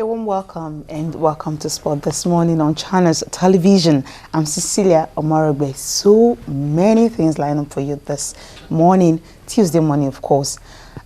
A warm welcome and welcome to Sport this morning on Channels Television. I'm Cecilia Omarogbe. So many things lined up for you this morning, Tuesday morning, of course.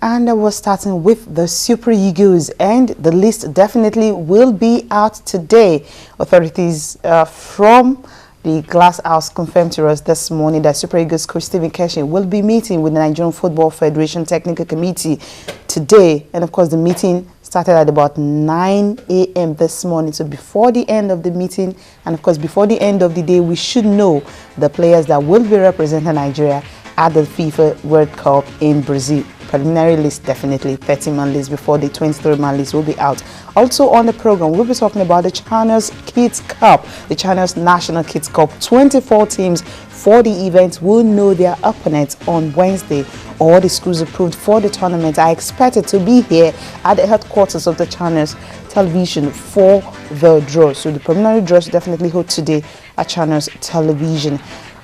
And we're starting with the Super Eagles, and the list definitely will be out today. Authorities from the Glass House confirmed to us this morning that Super Eagles coach Stephen Keshi will be meeting with the Nigerian Football Federation Technical Committee today. And of course, the meeting started at about 9 a.m. this morning. So before the end of the meeting, and of course before the end of the day, we should know the players that will be representing Nigeria at the FIFA World Cup in Brazil. Preliminary list, definitely 30-man list before the 23-man list will be out. Also on the program, we'll be talking about the Channels Kids Cup, the Channels National Kids Cup. 24 teams for the event will know their opponents on Wednesday. All the schools approved for the tournament are expected to be here at the headquarters of the Channels Television for the draw. So the preliminary draws definitely hold today at Channels Television.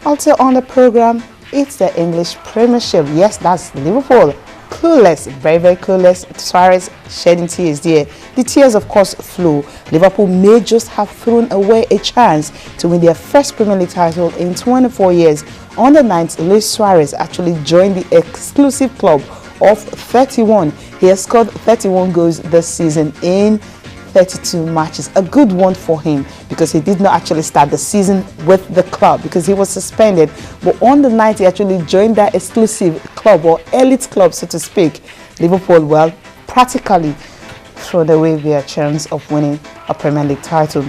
Also on the program, it's the English Premiership. Yes, that's Liverpool. Clueless, very, very clueless. Suarez shedding tears there. The tears, of course, flow. Liverpool may just have thrown away a chance to win their first Premier League title in 24 years. On the 9th, Luis Suarez actually joined the exclusive club of 31. He has scored 31 goals this season in 32 matches. A good one for him because he did not actually start the season with the club because he was suspended. But on the night he actually joined that exclusive club or elite club, so to speak. Liverpool, well, practically thrown away their chance of winning a Premier League title.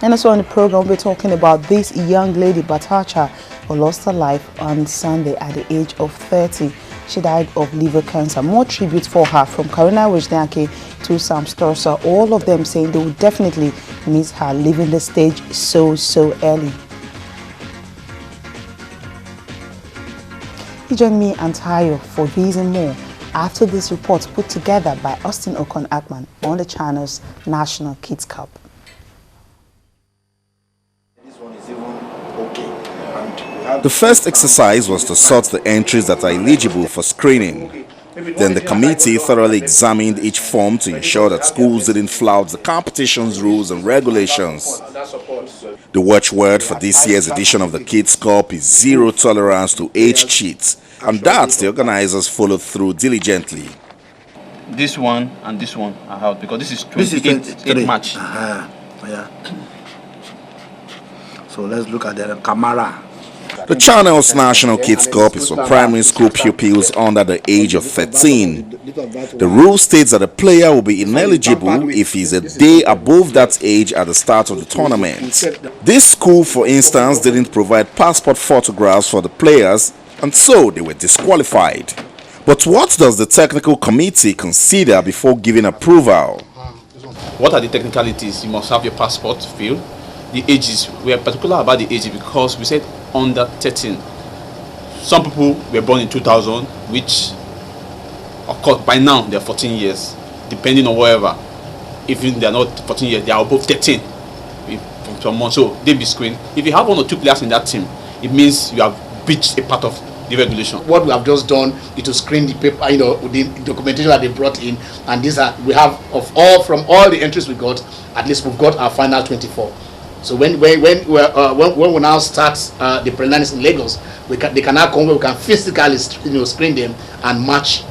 And also on the program, we're talking about this young lady, Batacha, who lost her life on Sunday at the age of 30. She died of liver cancer. More tribute for her from Karina Wijnaki to Sam Storsa. All of them saying they will definitely miss her leaving the stage so early. You join me and Tayo for these and more after this report put together by Austin Okon-Akman on the Channels National Kids Cup. The first exercise was to sort the entries that are eligible for screening. Then the committee thoroughly examined each form to ensure that schools didn't flout the competition's rules and regulations. The watchword for this year's edition of the Kids Cup is zero tolerance to age cheats, and that the organizers followed through diligently. This one and this one are out because this is 28 match. Yeah. So let's look at the Camara. The Channels National Kids Cup is for primary school pupils under the age of 13. The rule states that a player will be ineligible if he is a day above that age at the start of the tournament. This school, for instance, didn't provide passport photographs for the players, and so they were disqualified. But what does the technical committee consider before giving approval? What are the technicalities? You must have your passport filled. The ages, we are particular about the ages because we said under 13. Some people were born in 2000, which of course by now they are 14 years, depending on wherever. Even they are not 14 years, they are above 13 from some months, so they be screened. If you have one or two players in that team, it means you have breached a part of the regulation. What we have just done is to screen the paper, the documentation that they brought in, and these are from all the entries we got. At least we've got our final 24. So when we now start the preliminaries in Lagos, they can now come where we can physically screen them and match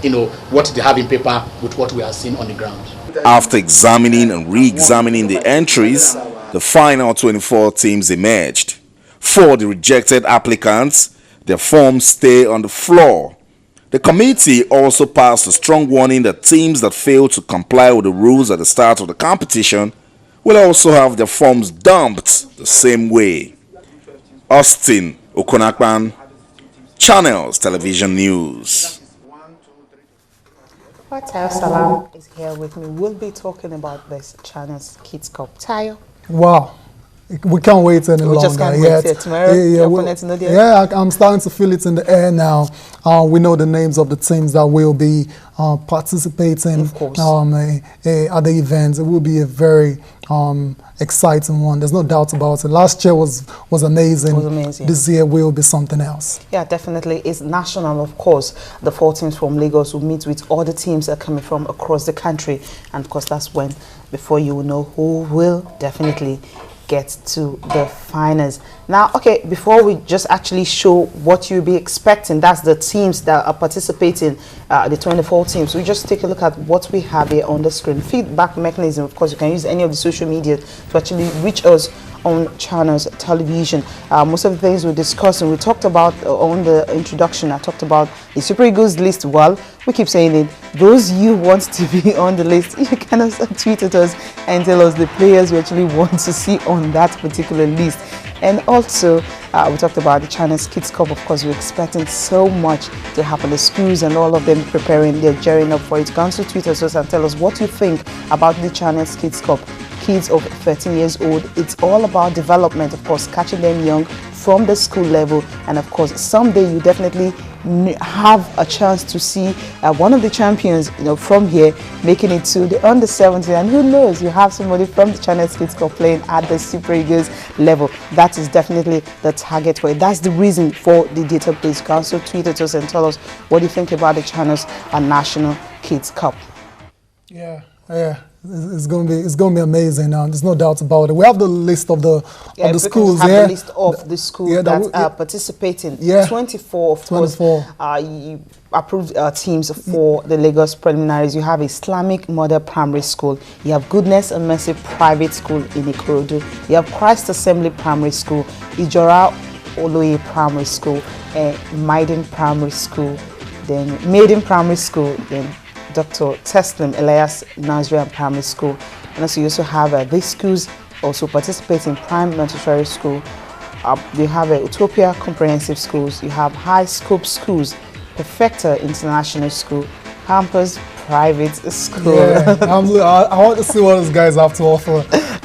what they have in paper with what we are seeing on the ground. After examining and re-examining the entries, the final 24 teams emerged. For the rejected applicants, their forms stay on the floor. The committee also passed a strong warning that teams that fail to comply with the rules at the start of the competition will also have their forms dumped the same way. Austin Okon-Akman, Channels Television News. Tayo Salam is here with me. We'll be talking about this Channels Kids Cup. Tayo? Wow, We can't wait any longer. We just can't yet. wait till tomorrow. I'm starting to feel it in the air now. We know the names of the teams that will be participating of course. At the events. It will be a very exciting one. There's no doubt about it. Last year was amazing. It was amazing. This year will be something else. Yeah, definitely. It's national, of course. The 4 teams from Lagos will meet with all the teams that are coming from across the country. And of course, that's when, before you know who will definitely get to the finals. Now, okay, before we just actually show what you'll be expecting, that's the teams that are participating, the 24 teams. We just take a look at what we have here on the screen. Feedback mechanism, of course, you can use any of the social media to actually reach us on Channels Television. Most of the things we're discussing, we talked about on the introduction. I talked about the Super Eagles list. Well, we keep saying it. Those you want to be on the list, you can also tweet at us and tell us the players we actually want to see on that particular list. And also, we talked about the China's Kids Cup. Of course, we're expecting so much to happen. The schools and all of them preparing, they're gearing up for it. You can also tweet us and tell us what you think about the China's Kids Cup. Kids of 13 years old, it's all about development, of course, catching them young from the school level. And of course, someday you definitely have a chance to see one of the champions, from here making it to the under 17, and who knows, you have somebody from the China's Kids Cup playing at the Super Eagles level. That is definitely the target for it. That's the reason for the database. You can also tweet at us and tell us what you think about the China's National Kids Cup. Yeah. It's going to be amazing. There's no doubt about it. We have the list of the schools. Have the list of the schools that are participating. 24, of 24. Course. You approved teams for the Lagos preliminaries. You have Islamic Mother Primary School. You have Goodness and Mercy Private School in Ikorodu. You have Christ Assembly Primary School, Ijora Oloye Primary School, Maiden Primary School, then Dr. Teslim Elias Nazarian Primary School. And also you also have these schools also participate in Prime Montessori School. You have Utopia Comprehensive Schools. You have High Scope Schools, Perfecta International School, Campus Private School. Yeah, I want to see what those guys have to offer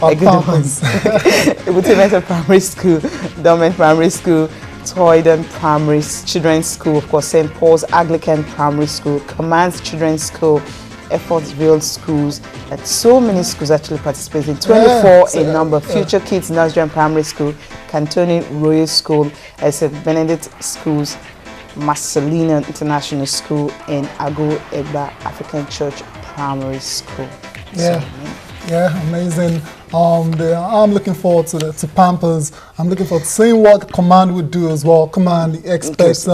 on campus. Utimeta Primary School, Dormant Primary School, Toyden Primary Children's School, of course, St. Paul's Anglican Primary School, Commands Children's School, Effortsville Schools, and so many schools actually participating. 24 in number. Future Kids Nigerian Primary School, Cantoni Royal School, St. Benedict Schools, Marcelina International School, and Ago Egba African Church Primary School. Yeah, amazing. I'm looking forward to Pampers. I'm looking forward to seeing what Command would do as well. Command expects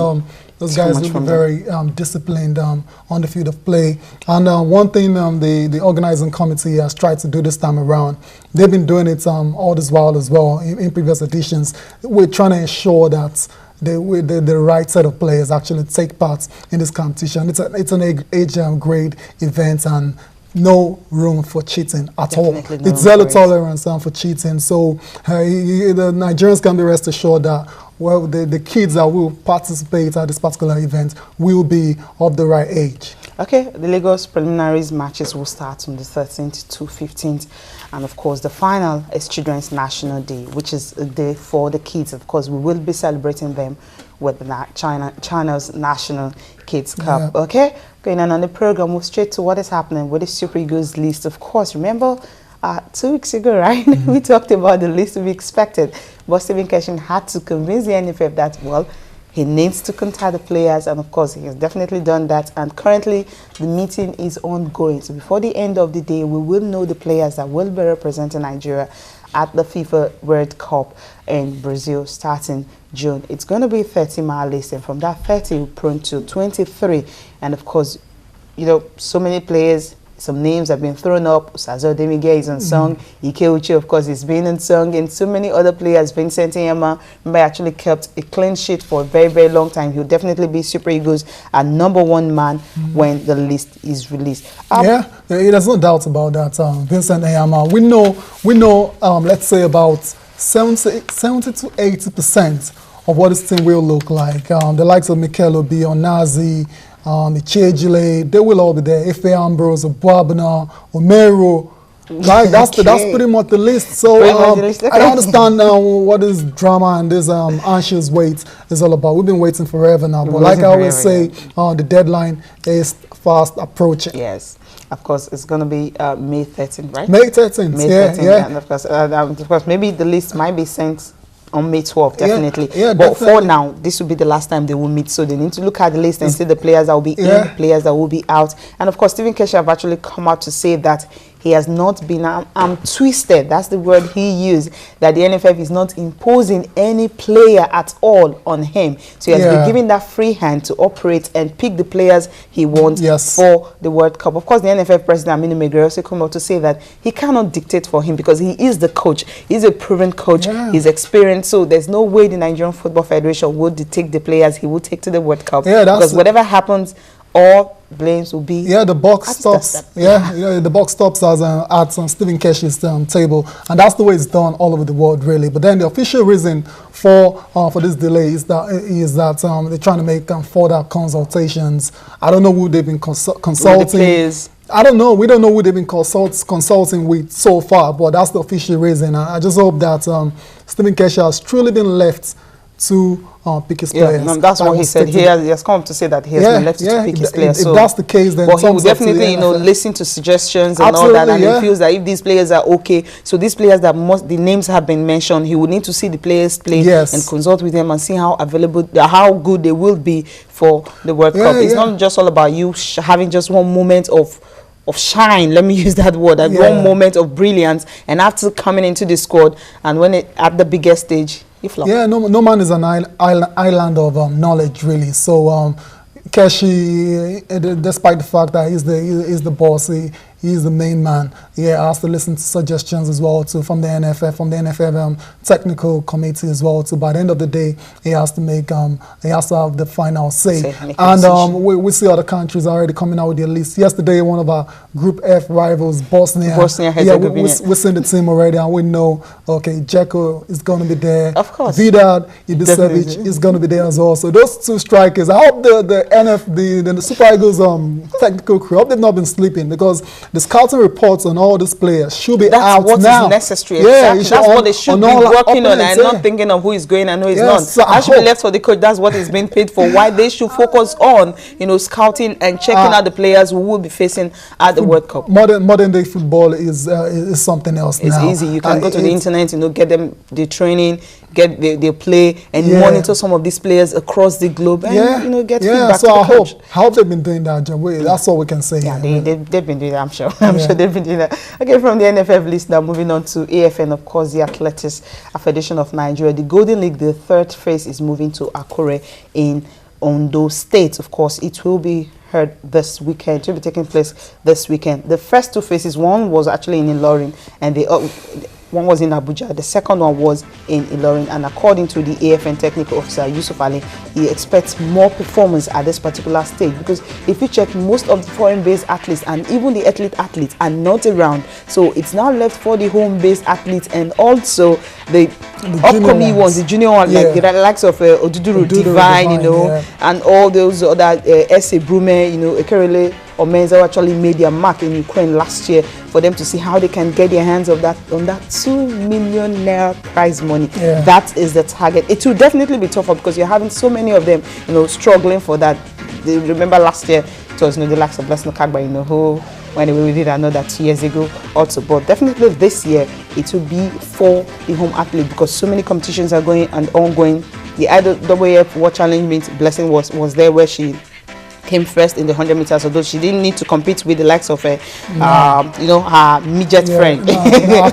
those guys will be very disciplined on the field of play. And one thing the organizing committee has tried to do this time around, they've been doing it all this while as well in previous editions. We're trying to ensure that the right set of players actually take part in this competition. It's an age grade event, and no room for cheating at all. It's zero tolerance for cheating. So the Nigerians can be rest assured that the kids that will participate at this particular event will be of the right age. Okay, the Lagos preliminaries matches will start from the 13th to 15th. And of course, the final is Children's National Day, which is a day for the kids. Of course, we will be celebrating them with the China's National Kids Cup. Yeah. Okay, going on the program, we'll straight to what is happening with the Super Eagles list. Of course, remember 2 weeks ago, right? We talked about the list we expected, but Stephen Keshin had to convince the NFF that, well, he needs to contact the players, and of course, he has definitely done that. And currently, the meeting is ongoing. So before the end of the day, we will know the players that will be representing Nigeria at the FIFA World Cup in Brazil starting June. It's going to be a 30-mile list, and from that 30, we're prone to 23. And of course, so many players. Some names have been thrown up. Sazo Demige is unsung. Ikeuchi, of course, is being unsung. And so many other players. Vincent Nyama, remember, actually kept a clean sheet for a very, very long time. He'll definitely be Super Eagles and #1 man when the list is released. There's no doubt about that. Vincent Nyama. We know. Let's say about 70 to 80% of what this team will look like. The likes of Mikel Obi, Onazi, Ichejile, they will all be there. Ife Ambrose, Obuabana, Omero, Right, that's pretty much the list. So Okay. I don't understand what this drama and this anxious wait is all about. We've been waiting forever now, but like I always say, the deadline is fast approaching. Yes, of course, it's going to be May 13th, right? May 13th, May 13th, and of course, maybe the list might be sent on May 12th, definitely. But definitely. for now, this will be the last time they will meet, so they need to look at the list and see the players that will be in, the players that will be out. And of course, Stephen Keshi have actually come out to say that he has not been twisted. That's the word he used, that the NFF is not imposing any player at all on him. So he has been given that free hand to operate and pick the players he wants for the World Cup. Of course, the NFF president, Aminu Megre, also come out to say that he cannot dictate for him because he is the coach. He's a proven coach. He's experienced. So there's no way the Nigerian Football Federation would dictate the players he will take to the World Cup. Because whatever happens, all blames will be the box stops. The box stops as at Stephen Keshi's table, and that's the way it's done all over the world, really. But then the official reason for this delay is that they're trying to make further consultations. I don't know who they've been consulting. I don't know. We don't know who they've been consulting with so far, but that's the official reason. I just hope that Stephen Keshi has truly been left to pick his players. That's what he said. He has come to say that he has been left to pick his players. If that's the case, then he will definitely, listen to suggestions and all that. And he feels that if these players are okay, so these players that the names have been mentioned, he will need to see the players play and consult with them and see how good they will be for the World Cup. It's not just all about you having just one moment of shine, let me use that word, one moment of brilliance, and after coming into the squad, and when at the biggest stage, he flopped. No man is an island of knowledge, really. So Keshi, despite the fact that he's the boss, he's the main man. Has to listen to suggestions as well too from the NFF, from the NFF technical committee as well too. By the end of the day, he has to have the final say. And we see other countries already coming out with their list. Yesterday, one of our Group F rivals, Bosnia Herzegovina. We're seeing the team already, and we know, okay, Dzeko is going to be there. Of course. Vidal Ibisevic is going to be there as well. So those two strikers, I hope the Super Eagles technical crew, I hope they've not been sleeping, because the scouting reports on all these players should be out now. That's what is necessary. Exactly. That's what they should be working on, and not thinking of who is going and who is not. So that should be left for the coach. That's what is being paid for. Why they should focus on, scouting and checking out the players who will be facing at the World Cup. Modern day football is something else now. It's easy. You can go to the internet, get them the training, get their play, and monitor some of these players across the globe, and get feedback. So I hope they've been doing that. That's all we can say. They've been doing that. I'm sure. I'm sure they've been doing that. Okay, from the NFF list now, moving on to AFN, of course, the Athletics Federation of Nigeria. The Golden League, the third phase, is moving to Akure in Ondo State. Of course, it will be held this weekend. It will be taking place this weekend. The first two phases, one was actually in Ilorin, and one was in Abuja. The second one was in Ilorin, and according to the AFN technical officer Yusuf Ali, he expects more performance at this particular stage, because if you check, most of the foreign-based athletes and even the athletes are not around. So it's now left for the home-based athletes and also the upcoming ones, the junior ones, like the likes of Oduduru Divine, and all those other S.A. Brume, Ekerele or Menzo actually made their mark in Ukraine last year, for them to see how they can get their hands on that 2 million naira prize money. That is the target. It will definitely be tougher because you're having so many of them, struggling for that. Remember last year it was the likes of Blessing Kagba, who went away with it another 2 years ago also. But definitely this year it will be for the home athlete, because so many competitions are going and ongoing. The IWF World Challenge meet, Blessing was there, where she came first in the 100 meters, although she didn't need to compete with the likes of her midget friend. Our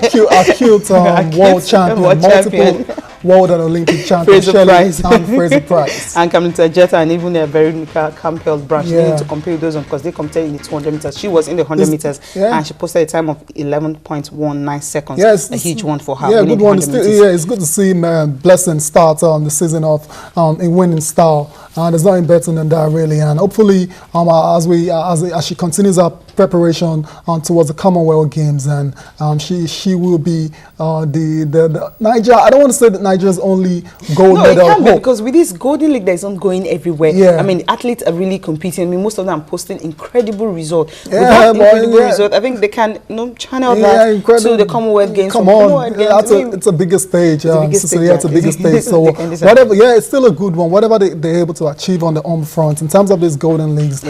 cute world champion, multiple world and Olympic champion, Fraser Price. And Kamilita Jetta, and even Veronica Campbell-Branch, they need to compete with those ones, because they competed in the 200 meters. She was in the 100 meters, and she posted a time of 11.19 seconds. A huge one for her. Good one. It's good to see Blessing start the season off in winning style. There's nothing better than that, really. And hopefully, as she continues her preparation towards the Commonwealth Games, and she will be the Niger. I don't want to say that Nigeria's only gold medal. No, it can be, because with this Golden League, there's ongoing everywhere. Yeah. I mean, athletes are really competing. I mean, most of them are posting incredible results. Yeah, With that incredible result, I think they can channel that to the Commonwealth Games. Come on, it's a bigger stage. It's a bigger stage. So whatever, it's still a good one. Whatever they're able to achieve on the home front in terms of these Golden Leagues,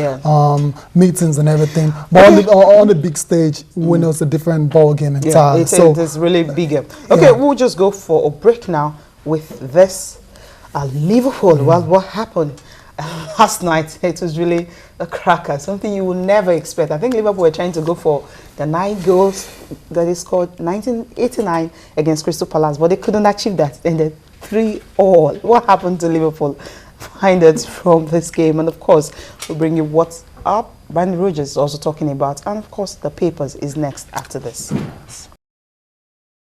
meetings and everything. But on the big stage, we know it's a different ball game entirely. It's really bigger. Okay, we'll just go for a break now with this. Liverpool. Well, what happened last night? It was really a cracker, something you would never expect. I think Liverpool were trying to go for the 9 goals that they scored 1989 against Crystal Palace, but they couldn't achieve that. Ended 3-3. What happened to Liverpool? Find it from this game, and of course, we'll bring you what's up. Brandon Rogers is also talking about, and of course, the papers is next after this.